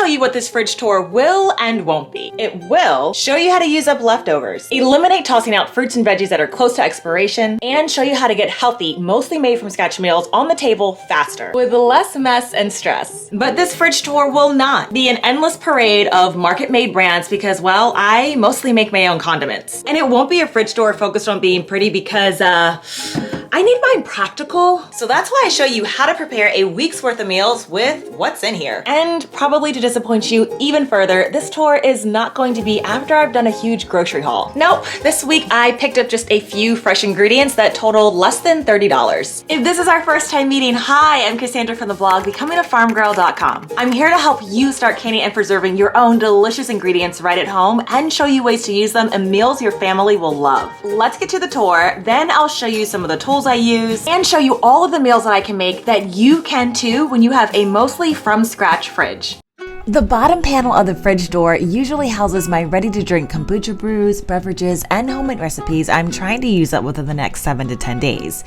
you what this fridge tour will and won't be. It will show you how to use up leftovers, eliminate tossing out fruits and veggies that are close to expiration, and show you how to get healthy, mostly made from scratch meals on the table faster, with less mess and stress. But this fridge tour will not be an endless parade of market-made brands because, well, I mostly make my own condiments. And it won't be a fridge tour focused on being pretty because, I need mine practical. So that's why I show you how to prepare a week's worth of meals with what's in here. And probably to disappoint you even further, this tour is not going to be after I've done a huge grocery haul. Nope, this week I picked up just a few fresh ingredients that totaled less than $30. If this is our first time meeting, hi, I'm Cassandra from the blog becomingafarmgirl.com. I'm here to help you start canning and preserving your own delicious ingredients right at home and show you ways to use them in meals your family will love. Let's get to the tour, then I'll show you some of the tools I use and show you all of the meals that I can make that you can too when you have a mostly from scratch fridge. The bottom panel of the fridge door usually houses my ready-to-drink kombucha brews, beverages, and homemade recipes I'm trying to use up within the next 7 to 10 days.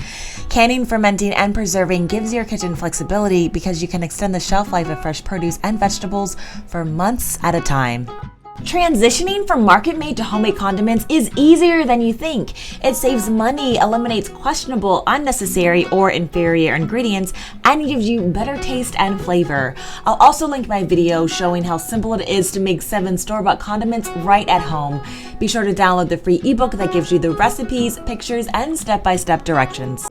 Canning, fermenting, and preserving gives your kitchen flexibility because you can extend the shelf life of fresh produce and vegetables for months at a time. Transitioning from market-made to homemade condiments is easier than you think. It saves money, eliminates questionable, unnecessary, or inferior ingredients, and gives you better taste and flavor. I'll also link my video showing how simple it is to make 7 store-bought condiments right at home. Be sure to download the free ebook that gives you the recipes, pictures, and step-by-step directions.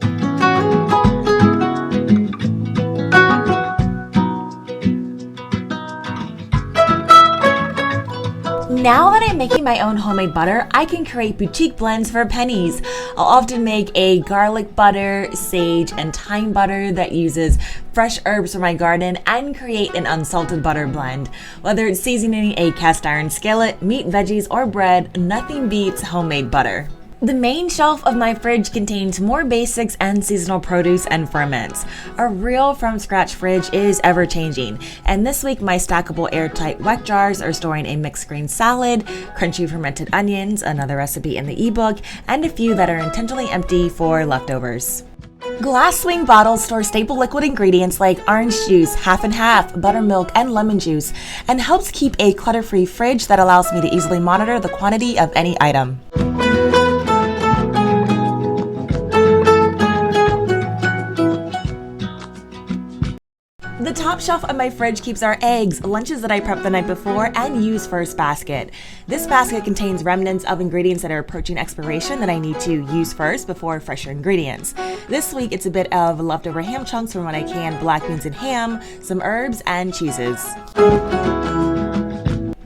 Now that I'm making my own homemade butter, I can create boutique blends for pennies. I'll often make a garlic butter, sage, and thyme butter that uses fresh herbs from my garden and create an unsalted butter blend. Whether it's seasoning a cast iron skillet, meat, veggies, or bread, nothing beats homemade butter. The main shelf of my fridge contains more basics and seasonal produce and ferments. A real from-scratch fridge is ever-changing, and this week my stackable airtight wet jars are storing a mixed green salad, crunchy fermented onions, another recipe in the ebook, and a few that are intentionally empty for leftovers. Glass swing bottles store staple liquid ingredients like orange juice, half and half, buttermilk, and lemon juice, and helps keep a clutter-free fridge that allows me to easily monitor the quantity of any item. The top shelf of my fridge keeps our eggs, lunches that I prepped the night before, and use first basket. This basket contains remnants of ingredients that are approaching expiration that I need to use first before fresher ingredients. This week it's a bit of leftover ham chunks from when I canned black beans and ham, some herbs, and cheeses.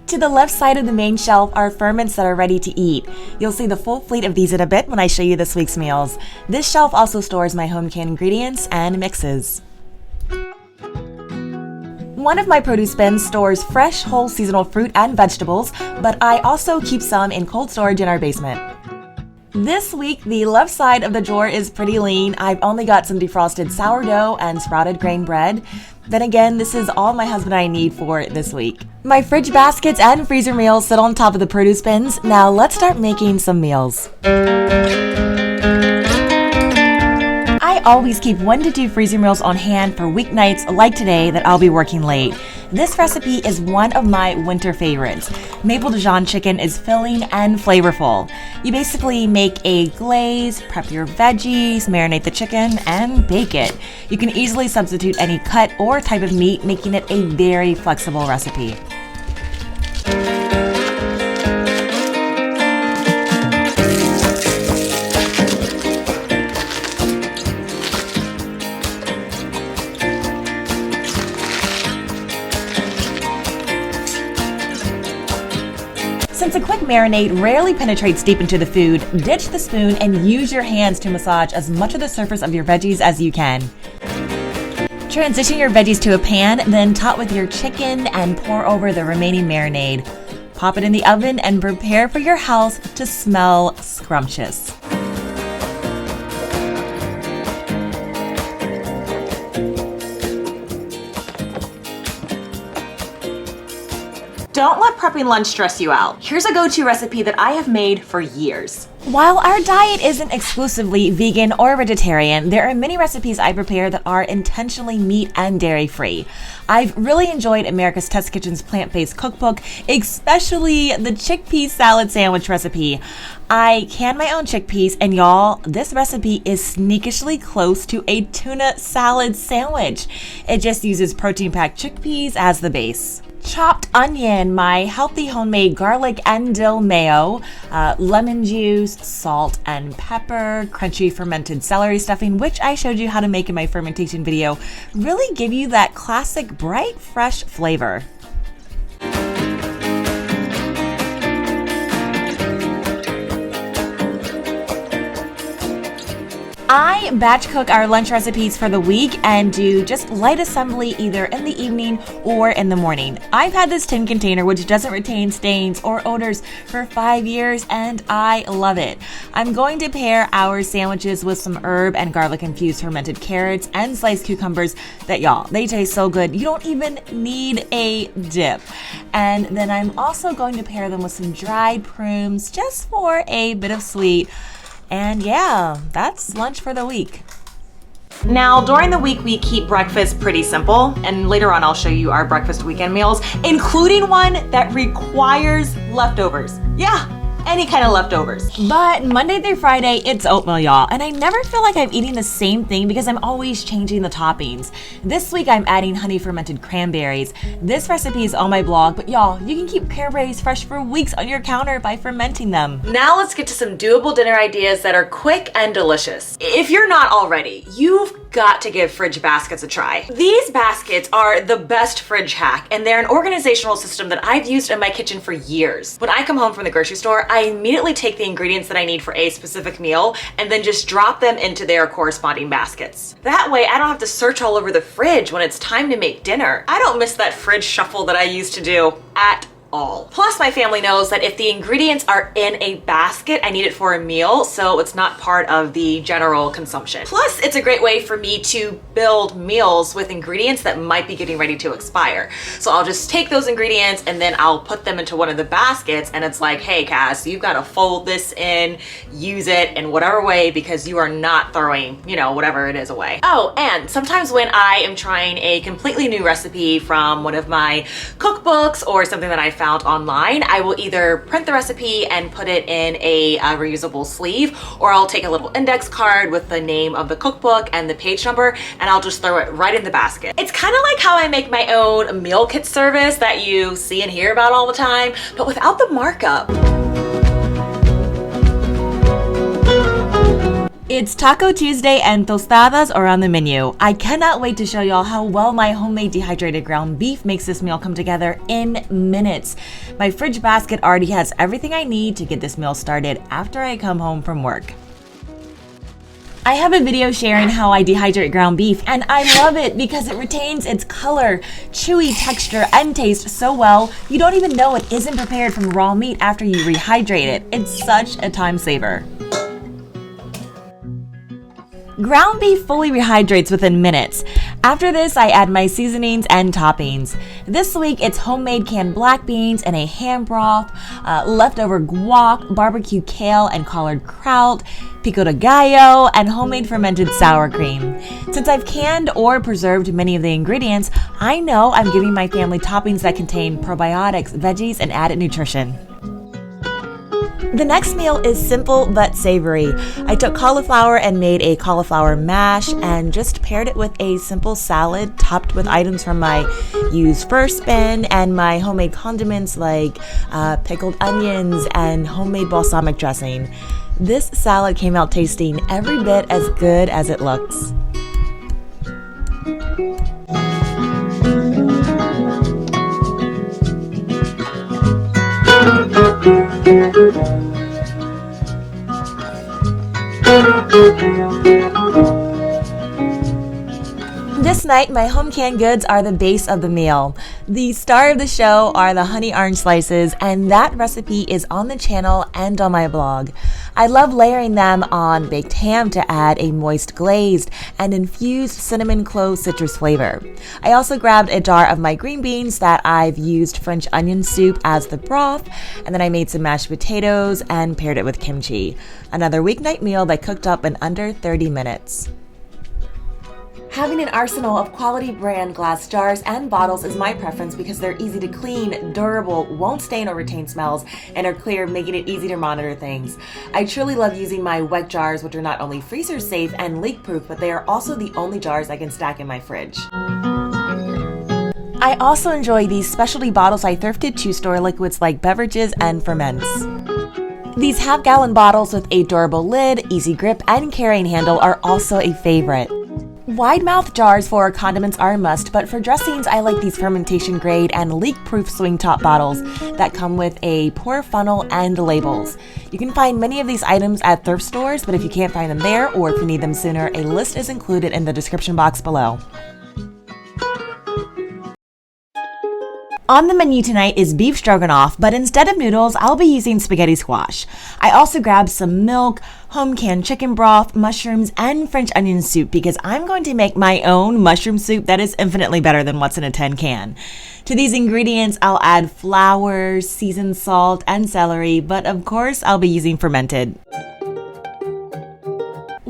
To the left side of the main shelf are ferments that are ready to eat. You'll see the full fleet of these in a bit when I show you this week's meals. This shelf also stores my home canned ingredients and mixes. One of my produce bins stores fresh, whole seasonal fruit and vegetables, but I also keep some in cold storage in our basement. This week, the left side of the drawer is pretty lean. I've only got some defrosted sourdough and sprouted grain bread. Then again, this is all my husband and I need for this week. My fridge baskets and freezer meals sit on top of the produce bins. Now let's start making some meals. I always keep 1 to 2 freezer meals on hand for weeknights like today that I'll be working late. This recipe is one of my winter favorites. Maple Dijon chicken is filling and flavorful. You basically make a glaze, prep your veggies, marinate the chicken, and bake it. You can easily substitute any cut or type of meat, making it a very flexible recipe. Since a quick marinade rarely penetrates deep into the food, ditch the spoon and use your hands to massage as much of the surface of your veggies as you can. Transition your veggies to a pan, then top with your chicken and pour over the remaining marinade. Pop it in the oven and prepare for your house to smell scrumptious. Don't let prepping lunch stress you out, here's a go-to recipe that I have made for years. While our diet isn't exclusively vegan or vegetarian, there are many recipes I prepare that are intentionally meat and dairy free. I've really enjoyed America's Test Kitchen's plant-based cookbook, especially the chickpea salad sandwich recipe. I can my own chickpeas, and y'all, this recipe is sneakishly close to a tuna salad sandwich. It just uses protein-packed chickpeas as the base. Chopped onion, my healthy homemade garlic and dill mayo, lemon juice, salt and pepper, crunchy fermented celery stuffing, which I showed you how to make in my fermentation video, really give you that classic bright, fresh flavor. I batch cook our lunch recipes for the week and do just light assembly either in the evening or in the morning. I've had this tin container which doesn't retain stains or odors for 5 years and I love it. I'm going to pair our sandwiches with some herb and garlic infused fermented carrots and sliced cucumbers that y'all, they taste so good. You don't even need a dip. And then I'm also going to pair them with some dried prunes just for a bit of sweet. And yeah, that's lunch for the week. Now, during the week, we keep breakfast pretty simple, and later on I'll show you our breakfast weekend meals, including one that requires leftovers. Yeah, any kind of leftovers. But Monday through Friday, it's oatmeal, y'all. And I never feel like I'm eating the same thing because I'm always changing the toppings. This week, I'm adding honey fermented cranberries. This recipe is on my blog, but y'all, you can keep cranberries fresh for weeks on your counter by fermenting them. Now let's get to some doable dinner ideas that are quick and delicious. If you're not already, you've got to give fridge baskets a try. These baskets are the best fridge hack, and they're an organizational system that I've used in my kitchen for years. When I come home from the grocery store, I immediately take the ingredients that I need for a specific meal and then just drop them into their corresponding baskets. That way, I don't have to search all over the fridge when it's time to make dinner. I don't miss that fridge shuffle that I used to do at all. Plus, my family knows that if the ingredients are in a basket, I need it for a meal, so it's not part of the general consumption. Plus, it's a great way for me to build meals with ingredients that might be getting ready to expire. So I'll just take those ingredients and then I'll put them into one of the baskets, and it's like, hey Cass, you've got to fold this in, use it in whatever way, because you are not throwing, you know, whatever it is away. Oh, and sometimes when I am trying a completely new recipe from one of my cookbooks or something that I found online, I will either print the recipe and put it in a reusable sleeve, or I'll take a little index card with the name of the cookbook and the page number, and I'll just throw it right in the basket. It's kind of like how I make my own meal kit service that you see and hear about all the time, but without the markup. It's Taco Tuesday and tostadas are on the menu. I cannot wait to show y'all how well my homemade dehydrated ground beef makes this meal come together in minutes. My fridge basket already has everything I need to get this meal started after I come home from work. I have a video sharing how I dehydrate ground beef, and I love it because it retains its color, chewy texture, and taste so well, you don't even know it isn't prepared from raw meat after you rehydrate it. It's such a time saver. Ground beef fully rehydrates within minutes. After this, I add my seasonings and toppings. This week, it's homemade canned black beans and a ham broth, leftover guac, barbecue kale and collard kraut, pico de gallo, and homemade fermented sour cream. Since I've canned or preserved many of the ingredients, I know I'm giving my family toppings that contain probiotics, veggies, and added nutrition. The next meal is simple but savory. I took cauliflower and made a cauliflower mash and just paired it with a simple salad topped with items from my used first bin and my homemade condiments like pickled onions and homemade balsamic dressing. This salad came out tasting every bit as good as it looks. This night, my home canned goods are the base of the meal. The star of the show are the honey orange slices, and that recipe is on the channel and on my blog. I love layering them on baked ham to add a moist glazed and infused cinnamon clove citrus flavor. I also grabbed a jar of my green beans that I've used French onion soup as the broth, and then I made some mashed potatoes and paired it with kimchi. Another weeknight meal that cooked up in under 30 minutes. Having an arsenal of quality brand glass jars and bottles is my preference because they're easy to clean, durable, won't stain or retain smells, and are clear, making it easy to monitor things. I truly love using my WEC jars, which are not only freezer safe and leak proof, but they are also the only jars I can stack in my fridge. I also enjoy these specialty bottles I thrifted to store liquids like beverages and ferments. These half-gallon bottles with a durable lid, easy grip, and carrying handle are also a favorite. Wide-mouth jars for condiments are a must, but for dressings, I like these fermentation-grade and leak-proof swing-top bottles that come with a pour funnel and labels. You can find many of these items at thrift stores, but if you can't find them there or if you need them sooner, a list is included in the description box below. On the menu tonight is beef stroganoff, but instead of noodles, I'll be using spaghetti squash. I also grabbed some milk, home canned chicken broth, mushrooms, and French onion soup because I'm going to make my own mushroom soup that is infinitely better than what's in a tin can. To these ingredients, I'll add flour, seasoned salt, and celery, but of course, I'll be using fermented.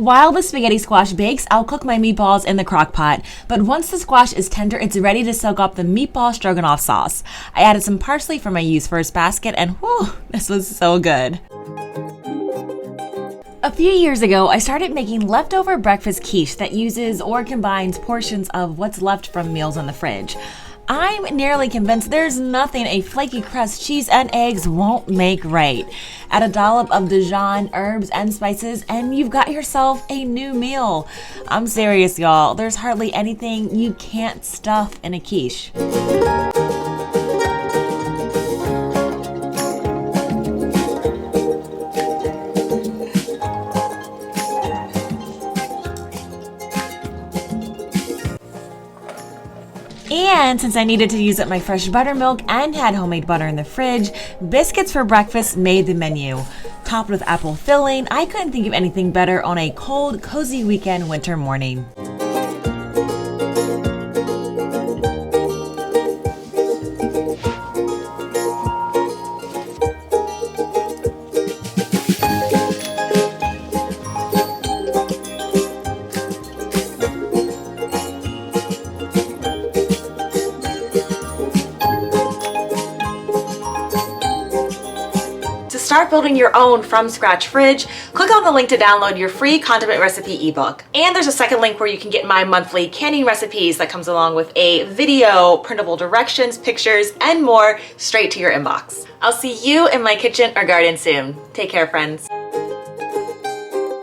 While the spaghetti squash bakes, I'll cook my meatballs in the crock pot, but once the squash is tender, it's ready to soak up the meatball stroganoff sauce. I added some parsley for my use first basket, and whew, this was so good. A few years ago, I started making leftover breakfast quiche that uses or combines portions of what's left from meals in the fridge. I'm nearly convinced there's nothing a flaky crust, cheese, and eggs won't make right. Add a dollop of Dijon, herbs, and spices, and you've got yourself a new meal. I'm serious, y'all. There's hardly anything you can't stuff in a quiche. And since I needed to use up my fresh buttermilk and had homemade butter in the fridge, biscuits for breakfast made the menu. Topped with apple filling, I couldn't think of anything better on a cold, cozy weekend winter morning. Start building your own from scratch fridge, click on the link to download your free condiment recipe ebook. And there's a second link where you can get my monthly canning recipes that comes along with a video, printable directions, pictures, and more straight to your inbox. I'll see you in my kitchen or garden soon. Take care, friends.